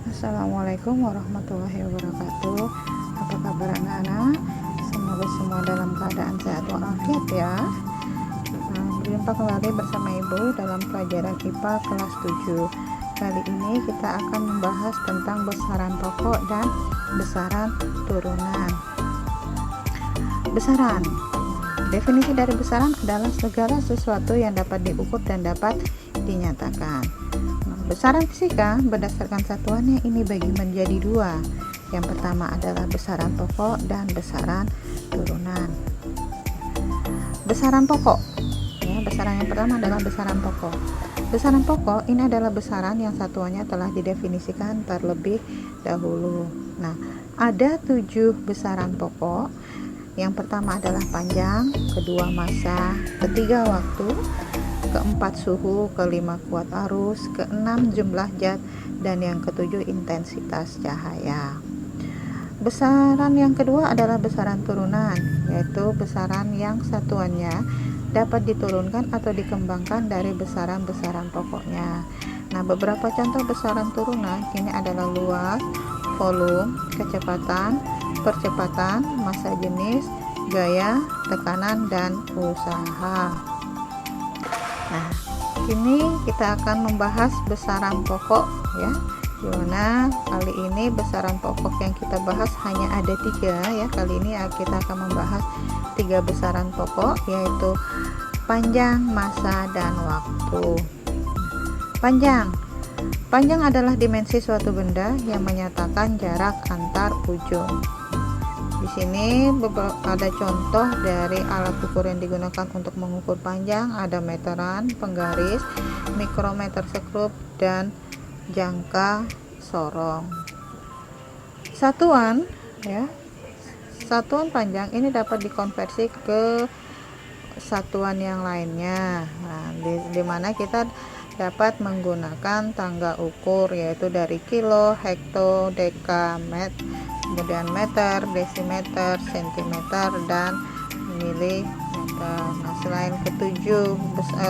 Assalamualaikum warahmatullahi wabarakatuh. Apa kabar anak-anak? Semoga semua dalam keadaan sehat walafiat ya. Berjumpa kembali bersama Ibu dalam pelajaran IPA kelas 7. Kali ini kita akan membahas tentang besaran pokok dan besaran turunan. Besaran. Definisi dari besaran adalah segala sesuatu yang dapat diukur dan dapat dinyatakan. Besaran fisika berdasarkan satuannya ini bagi menjadi dua. Yang pertama adalah besaran pokok dan besaran turunan. Besaran pokok. Besaran yang pertama adalah besaran pokok. Besaran pokok ini adalah besaran yang satuannya telah didefinisikan terlebih dahulu. Nah, ada 7 besaran pokok. Yang pertama adalah panjang, kedua massa, ketiga waktu, keempat suhu, kelima kuat arus, keenam jumlah zat, dan yang ketujuh intensitas cahaya. Besaran yang kedua adalah besaran turunan, yaitu besaran yang satuannya dapat diturunkan atau dikembangkan dari besaran-besaran pokoknya. Nah, beberapa contoh besaran turunan ini adalah luas, volume, kecepatan, percepatan, massa jenis, gaya, tekanan, dan usaha. Nah, kini kita akan membahas besaran pokok ya. Dimana kali ini besaran pokok yang kita bahas hanya ada 3 ya. Kali ini kita akan membahas 3 besaran pokok, yaitu panjang, massa, dan waktu. Panjang. Panjang adalah dimensi suatu benda yang menyatakan jarak antar ujung. Di sini ada contoh dari alat ukur yang digunakan untuk mengukur panjang, ada meteran, penggaris, mikrometer sekrup, dan jangka sorong. Satuan ya. Satuan panjang ini dapat dikonversi ke satuan yang lainnya. Nah, di mana kita dapat menggunakan tangga ukur, yaitu dari kilo, hekto, deka, kemudian meter, desimeter, sentimeter, dan milimeter. Nah, selain ketujuh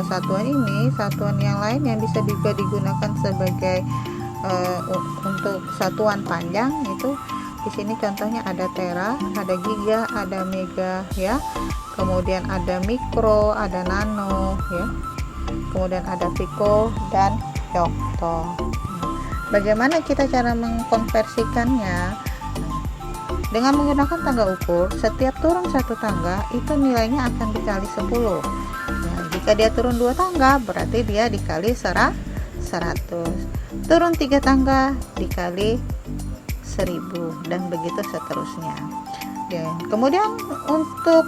satuan ini, satuan yang lain yang bisa juga digunakan sebagai untuk satuan panjang itu di sini contohnya ada tera, ada giga, ada mega ya. Kemudian ada mikro, ada nano ya. Kemudian ada piko dan yokto. Bagaimana kita cara mengkonversikannya? Dengan menggunakan tangga ukur, setiap turun 1 tangga itu nilainya akan dikali 10. Nah, jika dia turun 2 tangga berarti dia dikali 100. Turun 3 tangga dikali 1000 dan begitu seterusnya. Ya, kemudian untuk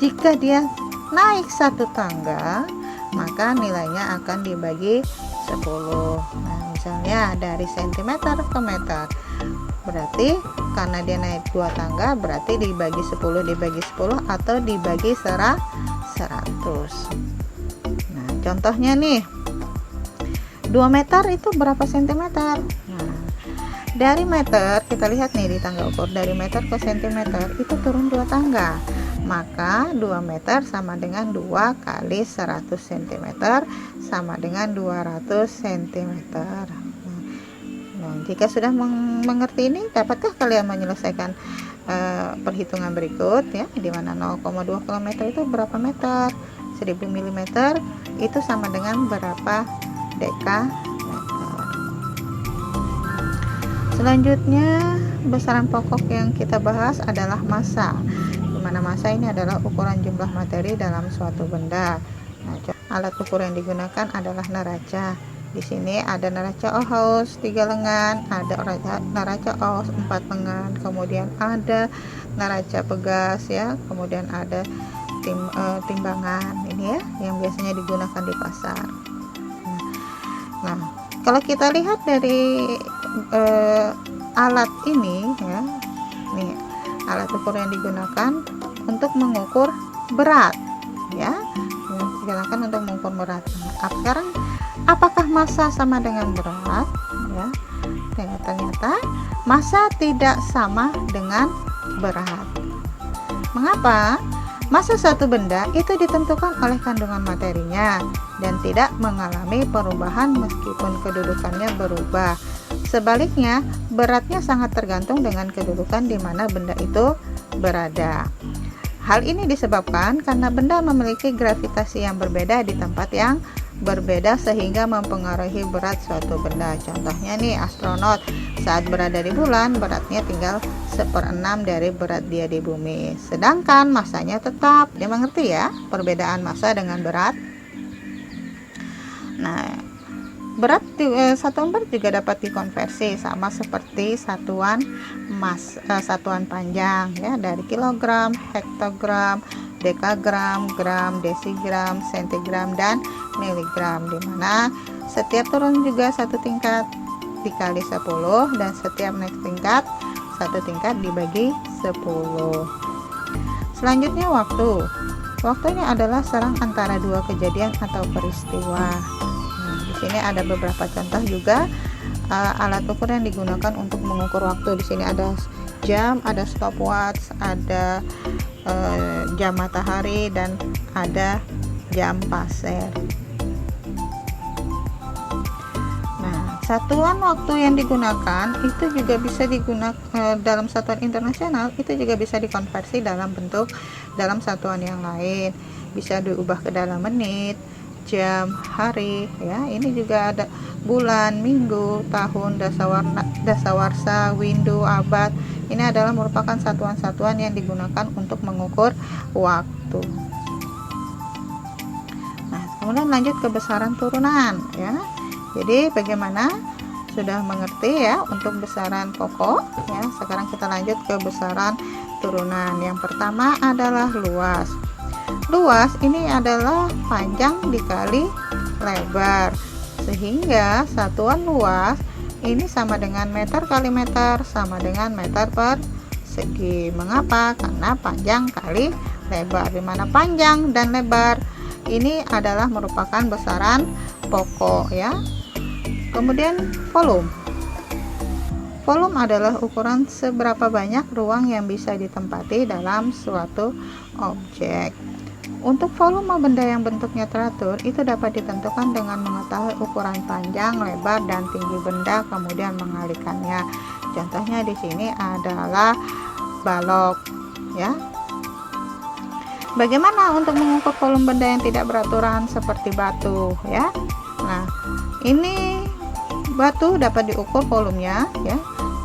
jika dia naik 1 tangga, maka nilainya akan dibagi 10. Nah, misalnya dari sentimeter ke meter. Berarti karena dia naik 2 tangga berarti dibagi 10 dibagi 10 atau dibagi 100. Nah, contohnya nih 2 meter itu berapa sentimeter? Nah, dari meter kita lihat nih di tangga ukur, dari meter ke sentimeter itu turun 2 tangga, maka 2 meter sama dengan 2 kali 100 cm sama dengan 200 cm. Nah, jika sudah mengerti ini, dapatkah kalian menyelesaikan perhitungan berikut ya, di mana 0,2 km itu berapa meter, 1000 mm itu sama dengan berapa dekameter. Selanjutnya besaran pokok yang kita bahas adalah massa, di mana massa ini adalah ukuran jumlah materi dalam suatu benda. Nah, alat ukur yang digunakan adalah neraca. Di sini ada neraca Ohaus 3 lengan, ada neraca Ohaus 4 lengan, kemudian ada neraca pegas ya, kemudian ada timbangan ini ya yang biasanya digunakan di pasar. Nah, kalau kita lihat dari alat ini ya, nih alat ukur yang digunakan untuk mengukur berat ya, digunakan untuk mengukur berat. Nah, sekarang apakah massa sama dengan berat ya? Ternyata massa tidak sama dengan berat. Mengapa? Massa suatu benda itu ditentukan oleh kandungan materinya dan tidak mengalami perubahan meskipun kedudukannya berubah. Sebaliknya, beratnya sangat tergantung dengan kedudukan di mana benda itu berada. Hal ini disebabkan karena benda memiliki gravitasi yang berbeda di tempat yang berbeda sehingga mempengaruhi berat suatu benda. Contohnya nih, astronot saat berada di bulan beratnya tinggal 1/6 dari berat dia di bumi. Sedangkan masanya tetap. Dia mengerti ya perbedaan massa dengan berat? Nah, satuan berat juga dapat dikonversi sama seperti satuan satuan panjang ya, dari kilogram, hektogram, dekagram, gram, desigram, sentigram, dan miligram, di mana setiap turun juga satu tingkat dikali 10 dan setiap naik tingkat satu tingkat dibagi 10. Selanjutnya waktu. Waktunya adalah serang antara dua kejadian atau peristiwa. Di sini ada beberapa contoh juga alat ukur yang digunakan untuk mengukur waktu. Di sini ada jam, ada stopwatch, ada jam matahari, dan ada jam pasir. Nah, satuan waktu yang digunakan itu juga bisa digunakan dalam satuan internasional, itu juga bisa dikonversi dalam satuan yang lain. Bisa diubah ke dalam menit, jam, hari ya. Ini juga ada bulan, minggu, tahun, dasawarsa, windu, abad. Ini adalah merupakan satuan-satuan yang digunakan untuk mengukur waktu. Nah, kemudian lanjut ke besaran turunan ya. Jadi bagaimana? Sudah mengerti ya untuk besaran pokok ya. Sekarang kita lanjut ke besaran turunan. Yang pertama adalah luas. Luas ini adalah panjang dikali lebar, sehingga satuan luas ini sama dengan meter kali meter sama dengan meter persegi. Mengapa? Karena panjang kali lebar, di mana panjang dan lebar ini adalah merupakan besaran pokok ya. Kemudian volume. Volume adalah ukuran seberapa banyak ruang yang bisa ditempati dalam suatu objek. Untuk volume benda yang bentuknya teratur itu dapat ditentukan dengan mengetahui ukuran panjang, lebar, dan tinggi benda, kemudian mengalikannya. Contohnya di sini adalah balok ya. Bagaimana untuk mengukur volume benda yang tidak beraturan seperti batu ya? Nah, ini batu dapat diukur volumenya ya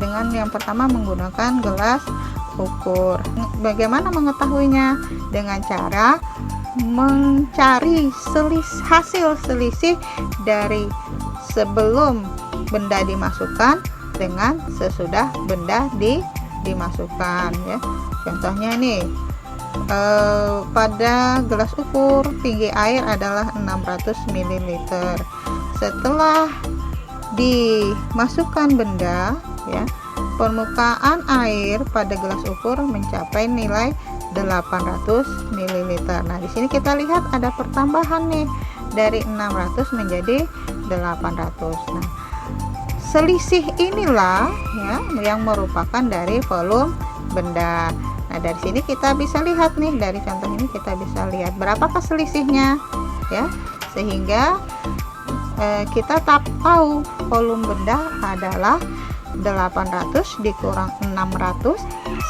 dengan yang pertama menggunakan gelas ukur. Bagaimana mengetahuinya? Dengan cara mencari hasil selisih dari sebelum benda dimasukkan dengan sesudah benda dimasukkan ya. Contohnya nih, pada gelas ukur tinggi air adalah 600 ml. Setelah dimasukkan benda ya, permukaan air pada gelas ukur mencapai nilai 800 ml. Nah, di sini kita lihat ada pertambahan nih dari 600 menjadi 800. Nah, selisih inilah ya yang merupakan dari volume benda. Nah, dari sini kita bisa lihat nih, dari contoh ini kita bisa lihat berapakah selisihnya ya, sehingga kita tahu volume benda adalah 800 dikurang 600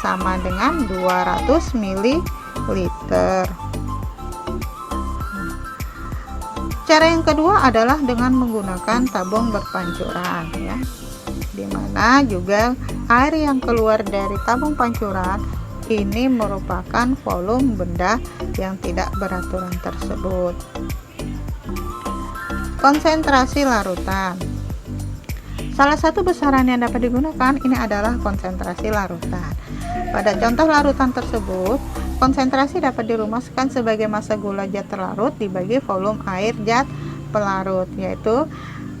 sama dengan 200 ml. Cara yang kedua adalah dengan menggunakan tabung berpancuran ya, dimana juga air yang keluar dari tabung pancuran ini merupakan volume benda yang tidak beraturan tersebut. Konsentrasi larutan. Salah satu besaran yang dapat digunakan ini adalah konsentrasi larutan. Pada contoh larutan tersebut, konsentrasi dapat dirumuskan sebagai massa gula zat terlarut dibagi volume air zat pelarut, yaitu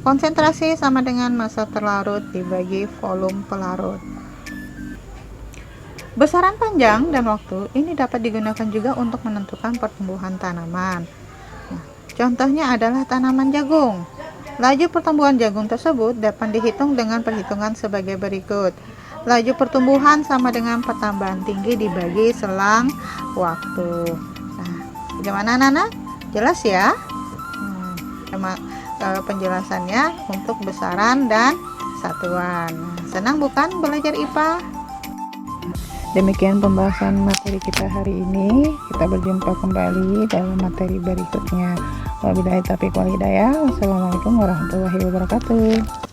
konsentrasi sama dengan massa terlarut dibagi volume pelarut. Besaran panjang dan waktu ini dapat digunakan juga untuk menentukan pertumbuhan tanaman. Contohnya adalah tanaman jagung. Laju pertumbuhan jagung tersebut dapat dihitung dengan perhitungan sebagai berikut. Laju pertumbuhan sama dengan pertambahan tinggi dibagi selang waktu. Nah, bagaimana Nana? Jelas ya? Penjelasannya untuk besaran dan satuan. Senang bukan belajar IPA? Demikian pembahasan materi kita hari ini. Kita berjumpa kembali dalam materi berikutnya. Wabillahi taufiq wal hidayah. Wassalamualaikum warahmatullahi wabarakatuh.